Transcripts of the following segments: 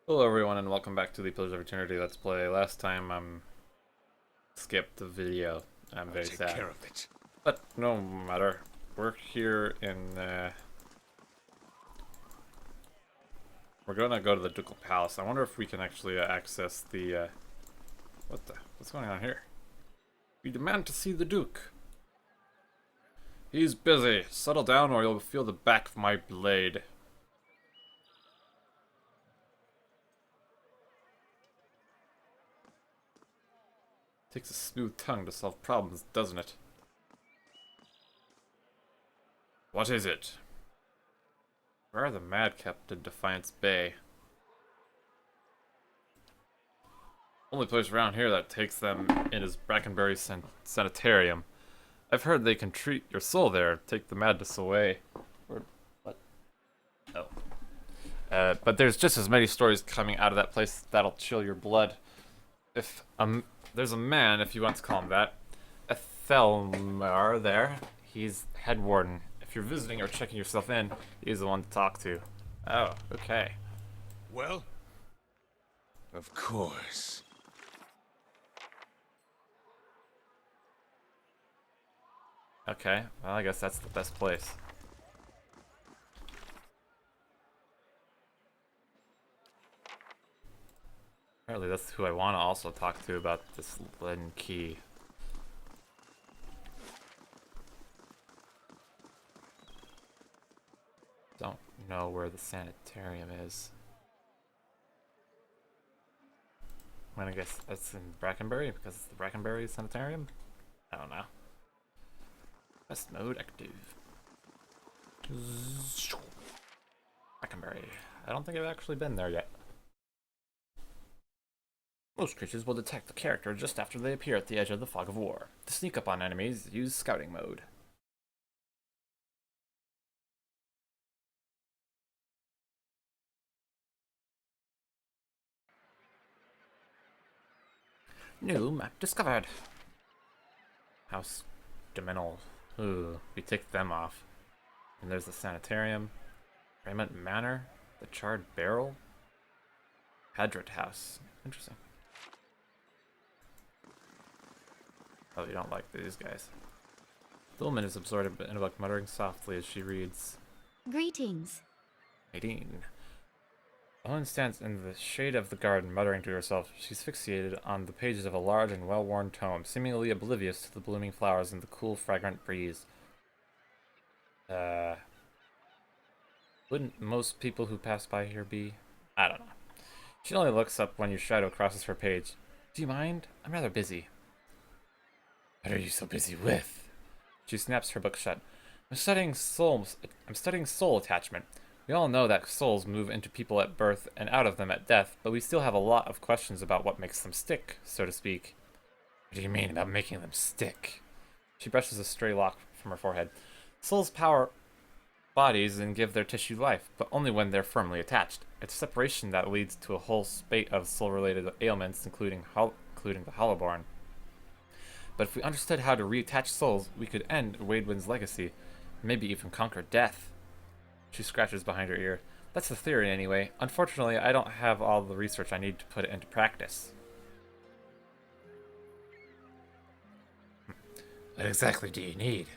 Hello everyone and welcome back to the Pillars of Eternity Let's Play. Last time skipped the video. I'm very Take sad. care of it. But no matter. We're here in we're gonna go to the Ducal Palace. I wonder if we can actually access the what's going on here? We demand to see the Duke. He's busy. Settle down or you'll feel the back of my blade. Takes a smooth tongue to solve problems, doesn't it? What is it? Where are the Mad kept in Defiance Bay? Only place around here that takes them in is Brackenbury Sanitarium. I've heard they can treat your soul there, take the madness away. Or what? Oh. But there's just as many stories coming out of that place that'll chill your blood. If there's a man, if you want to call him that, Ethelmar there. He's head warden. If you're visiting or checking yourself in, he's the one to talk to. Oh, okay. Well? Of course. Okay, well, I guess that's the best place. Apparently that's who I want to also talk to about this leaden key. Don't know where the sanitarium is. I'm gonna guess it's in Brackenbury because it's the Brackenbury Sanitarium? I don't know. Best mode active. Brackenbury. I don't think I've actually been there yet. Most creatures will detect the character just after they appear at the edge of the fog of war. To sneak up on enemies, use scouting mode. New map discovered. House Dimenal. Ooh, we ticked them off. And there's the sanitarium. Raymond Manor. The charred barrel. Hadrit House. Interesting. Oh, you don't like these guys. The woman is absorbed in a book, muttering softly as she reads. Greetings. 18. The woman stands in the shade of the garden, muttering to herself. She's fixated on the pages of a large and well-worn tome, seemingly oblivious to the blooming flowers and the cool, fragrant breeze. Wouldn't most people who pass by here be? I don't know. She only looks up when your shadow crosses her page. Do you mind? I'm rather busy. What are you so busy with? She snaps her book shut. I'm studying soul attachment. We all know that souls move into people at birth and out of them at death, but we still have a lot of questions about what makes them stick, so to speak. What do you mean about making them stick? She brushes a stray lock from her forehead. Souls power bodies and give their tissue life, but only when they're firmly attached. It's separation that leads to a whole spate of soul-related ailments, including the Hollowborn. But if we understood how to reattach souls, we could end Wadewynn's legacy, maybe even conquer death. She scratches behind her ear. That's the theory, anyway. Unfortunately, I don't have all the research I need to put it into practice. What exactly do you need?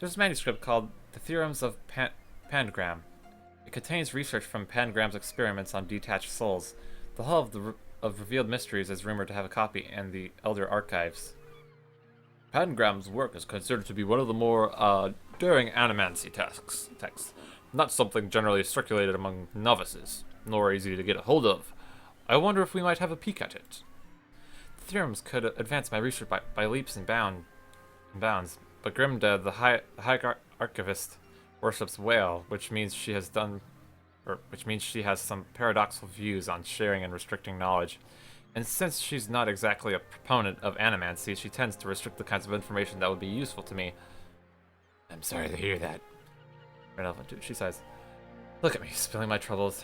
There's a manuscript called The Theorems of Pangram. It contains research from Pangram's experiments on detached souls. The Hall of Revealed Mysteries is rumored to have a copy in the Elder Archives. Pangram's work is considered to be one of the more daring animancy texts. Not something generally circulated among novices, nor easy to get a hold of. I wonder if we might have a peek at it. The theorems could advance my research by leaps and bounds, but Grimda, the High Archivist, worships Whale, which means she has some paradoxical views on sharing and restricting knowledge. And since she's not exactly a proponent of animancy, she tends to restrict the kinds of information that would be useful to me. I'm sorry to hear that. Relevant too. She sighs. Look at me, spilling my troubles.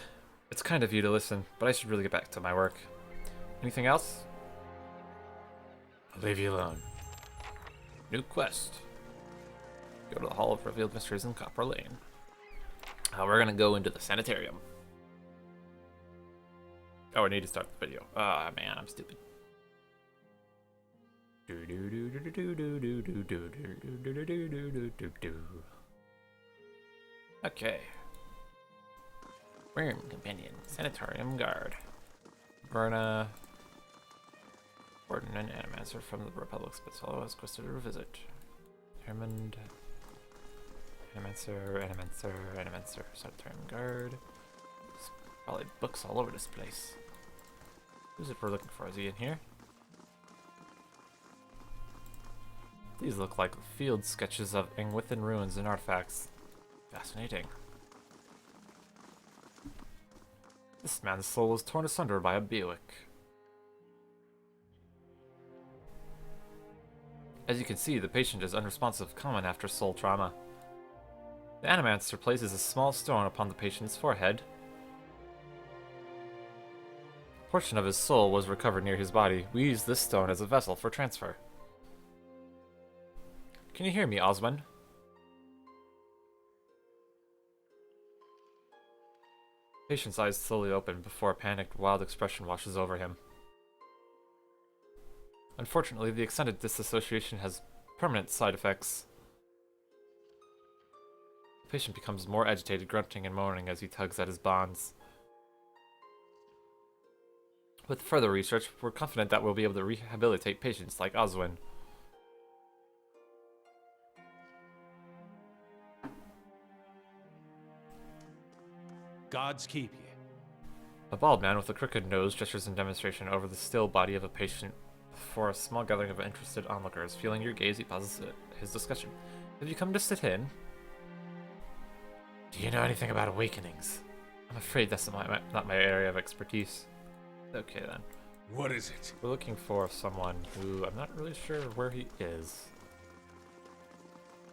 It's kind of you to listen, but I should really get back to my work. Anything else? I'll leave you alone. New quest. Go to the Hall of Revealed Mysteries in Copper Lane. We're gonna go into the sanitarium. Oh, I need to start the video. Ah, man, I'm stupid. Okay. Worm companion, sanatorium guard. Verna, warden and animancer from the Republic Spitzfellow has requested a visit. Hammond, animancer, sanatorium guard. There's probably books all over this place. Who's it we're looking for? Is he in here? These look like field sketches of Ingwithan ruins and artifacts. Fascinating. This man's soul was torn asunder by a Buick. As you can see, the patient is unresponsive, common after soul trauma. The animancer places a small stone upon the patient's forehead. A portion of his soul was recovered near his body. We use this stone as a vessel for transfer. Can you hear me, Oswin? The patient's eyes slowly open before a panicked, wild expression washes over him. Unfortunately, the extended disassociation has permanent side effects. The patient becomes more agitated, grunting and moaning as he tugs at his bonds. With further research, we're confident that we'll be able to rehabilitate patients like Oswin. Gods keep you. A bald man with a crooked nose gestures in demonstration over the still body of a patient for a small gathering of interested onlookers. Feeling your gaze, he pauses his discussion. Have you come to sit in? Do you know anything about awakenings? I'm afraid that's not my area of expertise. Okay then. What is it? We're looking for someone who I'm not really sure where he is.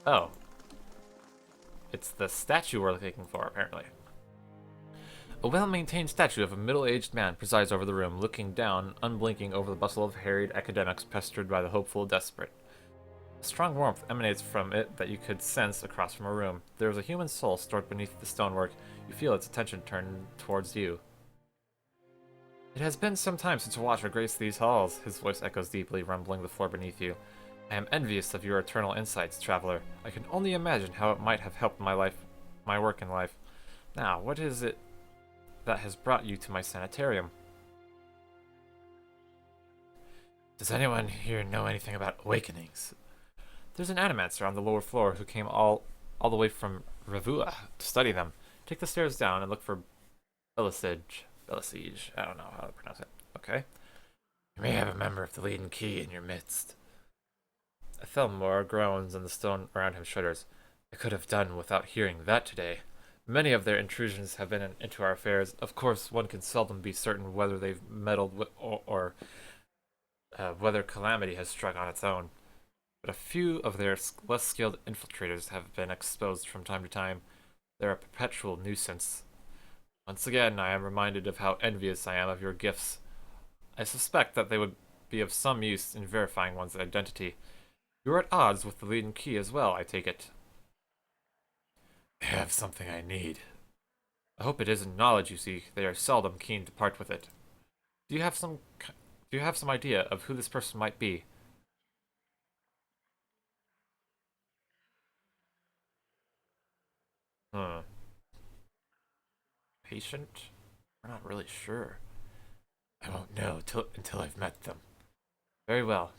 Oh. It's the statue we're looking for, apparently. A well-maintained statue of a middle-aged man presides over the room, looking down, unblinking over the bustle of harried academics pestered by the hopeful desperate. A strong warmth emanates from it that you could sense across from a room. There is a human soul stored beneath the stonework. You feel its attention turned towards you. It has been some time since a watcher graced these halls. His voice echoes deeply, rumbling the floor beneath you. I am envious of your eternal insights, traveler. I can only imagine how it might have helped my work in life. Now, what is it that has brought you to my sanitarium? Does anyone here know anything about awakenings? There's an animancer on the lower floor who came all the way from Revua to study them. Take the stairs down and look for Belisige. I don't know how to pronounce it. Okay. You may have a member of the Leaden Key in your midst. Thelmore groans and the stone around him shudders. I could have done without hearing that today. Many of their intrusions have been into our affairs. Of course, one can seldom be certain whether they've meddled with or whether calamity has struck on its own. But a few of their less skilled infiltrators have been exposed from time to time. They're a perpetual nuisance. Once again, I am reminded of how envious I am of your gifts. I suspect that they would be of some use in verifying one's identity. You are at odds with the Leaden Key as well, I take it. They have something I need. I hope it isn't knowledge you seek. They are seldom keen to part with it. Do you have some idea of who this person might be? Hmm. Patient? We're not really sure. I won't know until I've met them. Very well.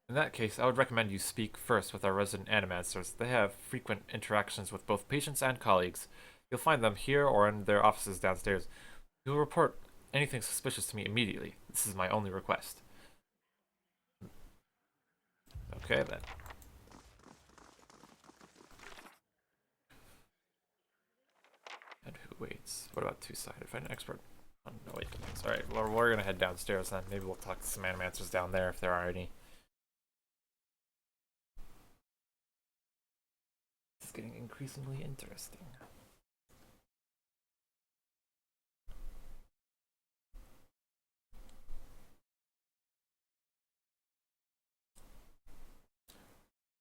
In that case, I would recommend you speak first with our resident animancers. They have frequent interactions with both patients and colleagues. You'll find them here or in their offices downstairs. You will report anything suspicious to me immediately. This is my only request. Okay, then. And who waits? What about two-sided? Find an expert on awakenings. Alright, well, we're gonna head downstairs then. Maybe we'll talk to some animancers down there if there are any. This is getting increasingly interesting.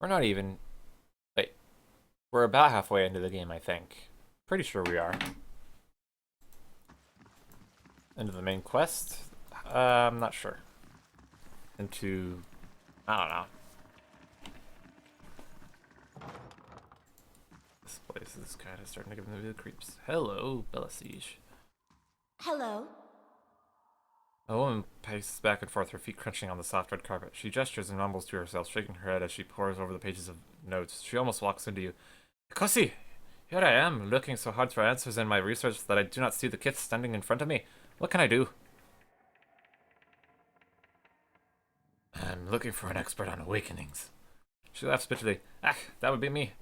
We're not even... Wait. We're about halfway into the game, I think. Pretty sure we are. Into the main quest? I'm not sure. Into... I don't know. This place is kind of starting to give me the creeps. Hello, Bella Siege. Hello. A woman paces back and forth, her feet crunching on the soft red carpet. She gestures and mumbles to herself, shaking her head as she pores over the pages of notes. She almost walks into you. Kosi! Here I am, looking so hard for answers in my research that I do not see the kith standing in front of me. What can I do? I'm looking for an expert on awakenings. She laughs bitterly. Ah, that would be me.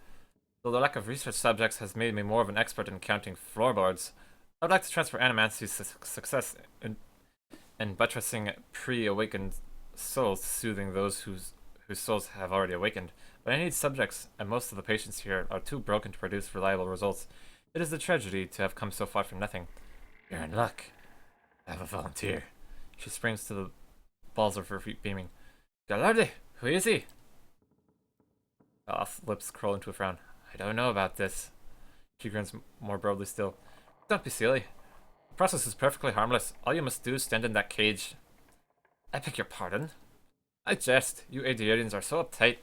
Though the lack of research subjects has made me more of an expert in counting floorboards, I would like to transfer Animancy's success in buttressing pre-awakened souls, soothing those whose souls have already awakened. But I need subjects, and most of the patients here are too broken to produce reliable results. It is a tragedy to have come so far from nothing. You're in luck. I have a volunteer. She springs to the balls of her feet, beaming. Galardi, who is he? Al's lips curl into a frown. I don't know about this. She grins more broadly still. Don't be silly. The process is perfectly harmless. All you must do is stand in that cage. I beg your pardon? I jest. You Adrians are so uptight.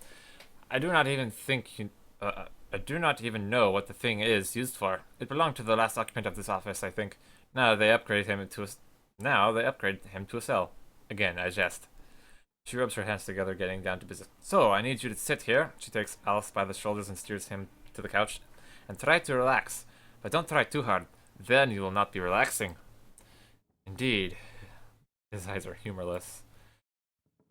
I do not even think you... I do not even know what the thing is used for. It belonged to the last occupant of this office, I think. Now they upgrade him to a cell. Again, I jest. She rubs her hands together, getting down to business. So, I need you to sit here. She takes Alice by the shoulders and steers him to the couch. And try to relax. But don't try too hard. Then you will not be relaxing. Indeed. His eyes are humorless.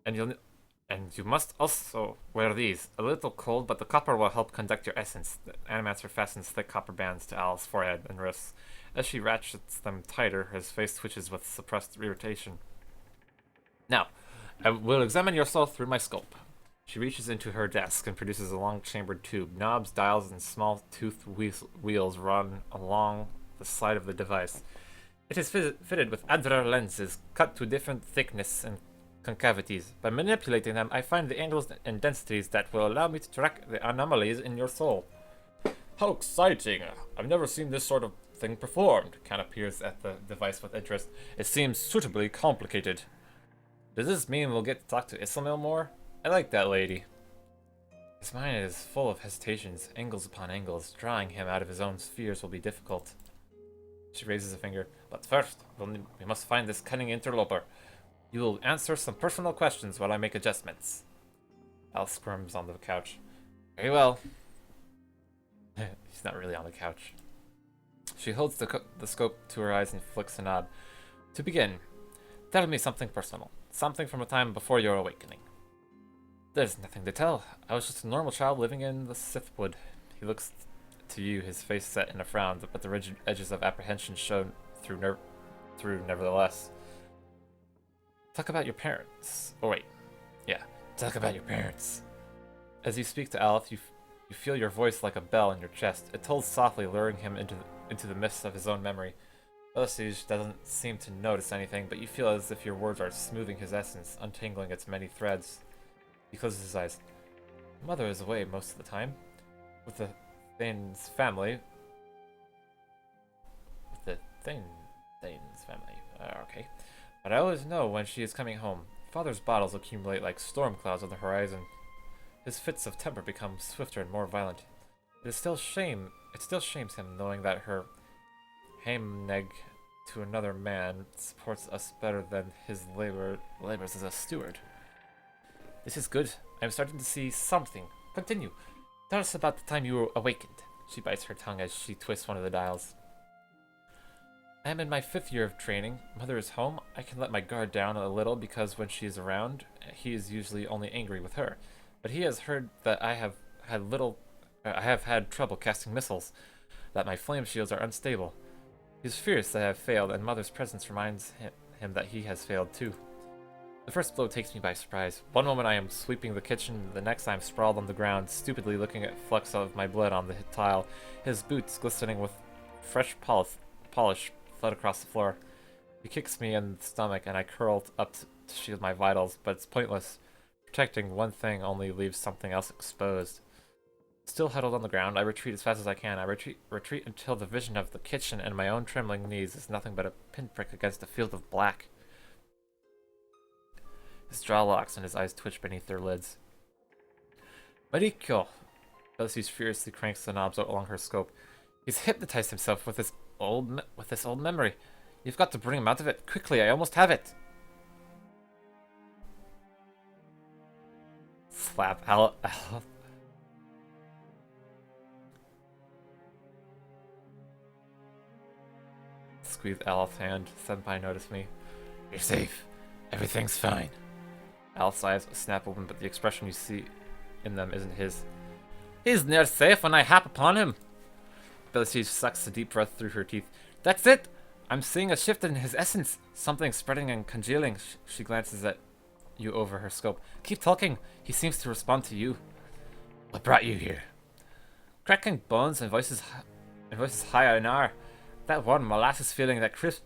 And you must also wear these. A little cold, but the copper will help conduct your essence. The Animancer fastens thick copper bands to Al's forehead and wrists. As she ratchets them tighter, his face twitches with suppressed irritation. Now, I will examine your soul through my scope. She reaches into her desk and produces a long chambered tube. Knobs, dials, and small toothed wheels run along the side of the device. It is fitted with Adler lenses cut to different thickness and concavities. By manipulating them, I find the angles and densities that will allow me to track the anomalies in your soul. How exciting! I've never seen this sort of thing performed. Khan peers at the device with interest. It seems suitably complicated. Does this mean we'll get to talk to Islamil more? I like that lady. His mind is full of hesitations, angles upon angles. Drawing him out of his own spheres will be difficult. She raises a finger. But first, we must find this cunning interloper. You will answer some personal questions while I make adjustments. Al squirms on the couch. Very well. He's not really on the couch. She holds the scope to her eyes and flicks a knob. To begin, tell me something personal. Something from a time before your awakening. There's nothing to tell. I was just a normal child living in the Sithwood. He looks to you, his face set in a frown, but the rigid edges of apprehension shown through nevertheless. Talk about your parents. Oh wait, yeah. Talk about your parents. As you speak to Aleph, you feel your voice like a bell in your chest. It tolls softly, luring him into the mists of his own memory. Elisige doesn't seem to notice anything, but you feel as if your words are smoothing his essence, untangling its many threads. He closes his eyes. Mother is away most of the time. With the Thane's family. Okay. But I always know when she is coming home. Father's battles accumulate like storm clouds on the horizon. His fits of temper become swifter and more violent. It still shames him knowing that her Heimneg to another man supports us better than his labors as a steward. This is good. I'm starting to see something. Continue. Tell us about the time you were awakened. She bites her tongue as she twists one of the dials. I am in my 5th year of training. Mother is home. I can let my guard down a little because when she is around, he is usually only angry with her. But he has heard that I have had trouble casting missiles, that my flame shields are unstable. He's furious that I have failed, and Mother's presence reminds him that he has failed too. The first blow takes me by surprise. One moment I am sweeping the kitchen, the next I am sprawled on the ground, stupidly looking at flecks of my blood on the tile, his boots glistening with fresh polish fled across the floor. He kicks me in the stomach, and I curl up to shield my vitals, but it's pointless. Protecting one thing only leaves something else exposed. Still huddled on the ground, I retreat as fast as I can. I retreat until the vision of the kitchen and my own trembling knees is nothing but a pinprick against a field of black. His jaw locks and his eyes twitch beneath their lids. Mariko! Bellisius furiously cranks the knobs along her scope. He's hypnotized himself with this old memory. You've got to bring him out of it. Quickly, I almost have it. Slap. Squeeze Alf's hand. Senpai noticed me. You're safe. Everything's fine. Alf's eyes snap open, but the expression you see in them isn't his. He's near safe when I hap upon him. Bellisius sucks a deep breath through her teeth. That's it! I'm seeing a shift in his essence. Something spreading and congealing. She glances at you over her scope. Keep talking. He seems to respond to you. What brought you here? Cracking bones and voices high in air. That warm molasses feeling that crips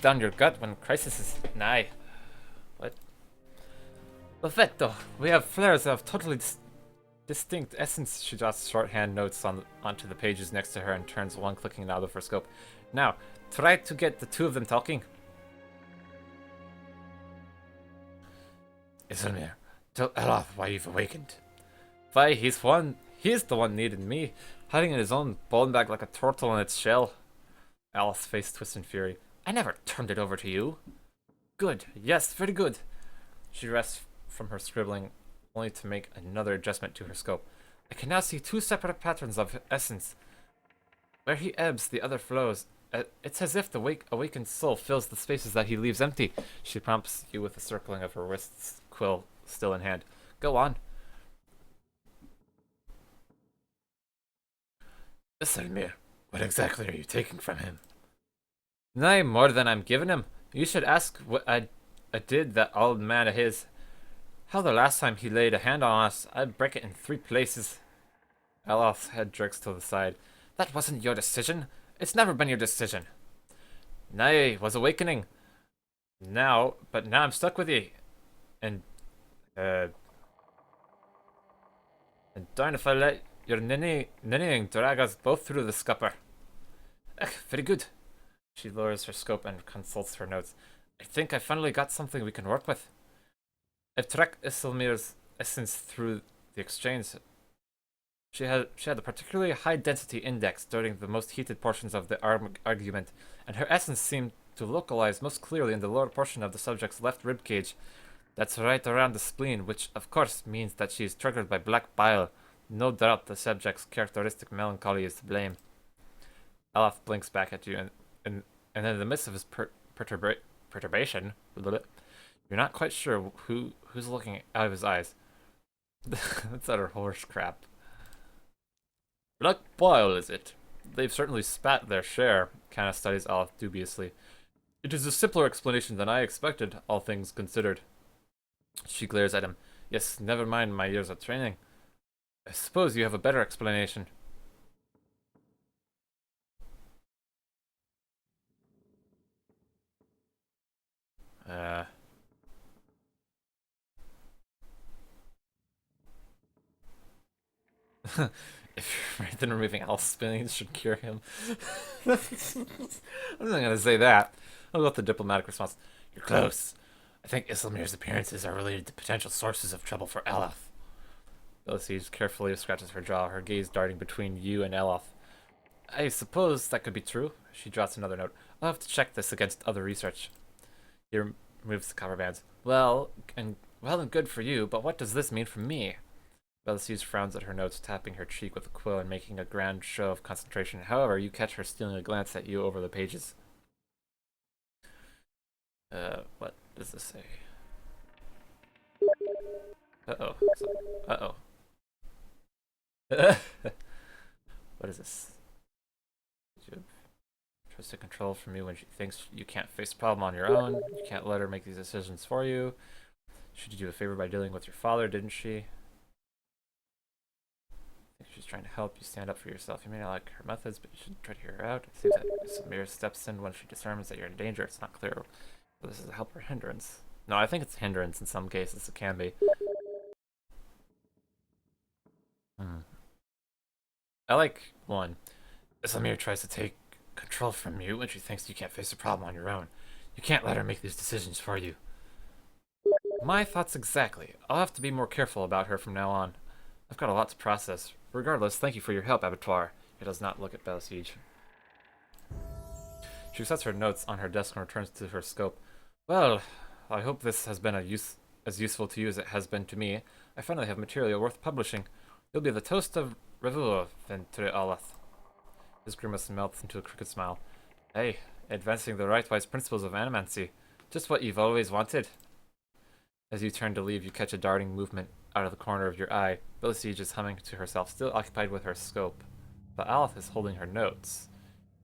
down your gut when crisis is nigh. What? Perfecto. We have flares of totally distinct essence. She jots shorthand notes onto the pages next to her and turns one clicking knob of her scope. Now, try to get the two of them talking. Isilmir, tell Eloth why you've awakened. Why, he's the one needing me, hiding in his own bone bag like a turtle in its shell. Alice's face twists in fury. I never turned it over to you. Good, yes, very good. She rests from her scribbling, only to make another adjustment to her scope. I can now see two separate patterns of essence. Where he ebbs, the other flows. It's as if the awakened soul fills the spaces that he leaves empty. She prompts you with a circling of her wrists, quill still in hand. Go on. Isilmir, what exactly are you taking from him? Nay, more than I'm giving him. You should ask what I did that old man of his. How the last time he laid a hand on us, I'd break it in 3 places. Alof's head jerks to the side. That wasn't your decision. It's never been your decision. Nay, was awakening. But now I'm stuck with you. And darn if I let your ninnying drag us both through the scupper. Very good. She lowers her scope and consults her notes. I think I finally got something we can work with. I've tracked Isilmir's essence through the exchange. She had a particularly high density index during the most heated portions of the argument, and her essence seemed to localize most clearly in the lower portion of the subject's left rib cage. That's right around the spleen, which of course means that she is triggered by black bile. No doubt the subject's characteristic melancholy is to blame. Alaf blinks back at you, and in the midst of his perturbation, you're not quite sure who's looking out of his eyes. That's utter horse crap. Black bile, is it? They've certainly spat their share, Kana studies Alaf dubiously. It is a simpler explanation than I expected, all things considered. She glares at him. Yes, never mind my years of training. I suppose you have a better explanation. If you're right, then removing Al's spinning should cure him. I'm not gonna say that. I'll go with the diplomatic response. You're close. I think Isilmir's appearances are related to potential sources of trouble for Elaf. Bellisius carefully scratches her jaw, her gaze darting between you and Elaf. I suppose that could be true. She drops another note. I'll have to check this against other research. He removes the cover bands. Well and good for you, but what does this mean for me? Bellisius frowns at her notes, tapping her cheek with a quill and making a grand show of concentration. However, you catch her stealing a glance at you over the pages. What does this say? Uh-oh. Uh-oh. What is this? Tries to control from you when she thinks you can't face the problem on your own. You can't let her make these decisions for you. She did you a favor by dealing with your father, didn't she? I think she's trying to help you stand up for yourself. You may not like her methods, but you should try to hear her out. It seems that Samir steps in when she determines that you're in danger. It's not clear whether this is a help or hindrance. No, I think it's a hindrance in some cases. It can be. I like one. Samir tries to take control from you when she thinks you can't face a problem on your own. You can't let her make these decisions for you. My thoughts exactly. I'll have to be more careful about her from now on. I've got a lot to process. Regardless, thank you for your help, Abattoir. He does not look at Bellisiege. She sets her notes on her desk and returns to her scope. Well, I hope this has been as useful to you as it has been to me. I finally have material worth publishing. You'll be the toast of Revuo, Ventre Alath. His grimace melts into a crooked smile. Hey, advancing the right-wise principles of animancy. Just what you've always wanted. As you turn to leave, you catch a darting movement out of the corner of your eye. Bellisiege is humming to herself, still occupied with her scope. But Alath is holding her notes.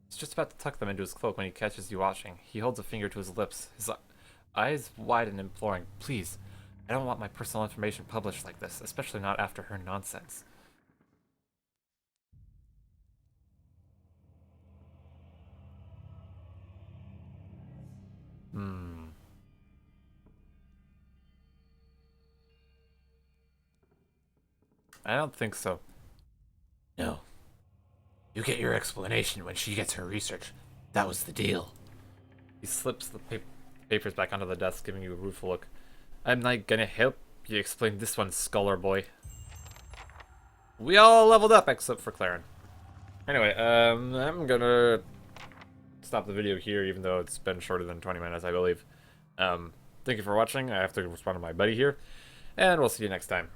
He's just about to tuck them into his cloak when he catches you watching. He holds a finger to his lips, his eyes wide and imploring. Please, I don't want my personal information published like this, especially not after her nonsense. I don't think so. No. You get your explanation when she gets her research. That was the deal. He slips the papers back onto the desk, giving you a rueful look. I'm not gonna help you explain this one, scholar boy. We all leveled up except for Claren. Anyway, I'm gonna stop the video here, even though it's been shorter than 20 minutes, I believe. Thank you for watching. I have to respond to my buddy here, and we'll see you next time.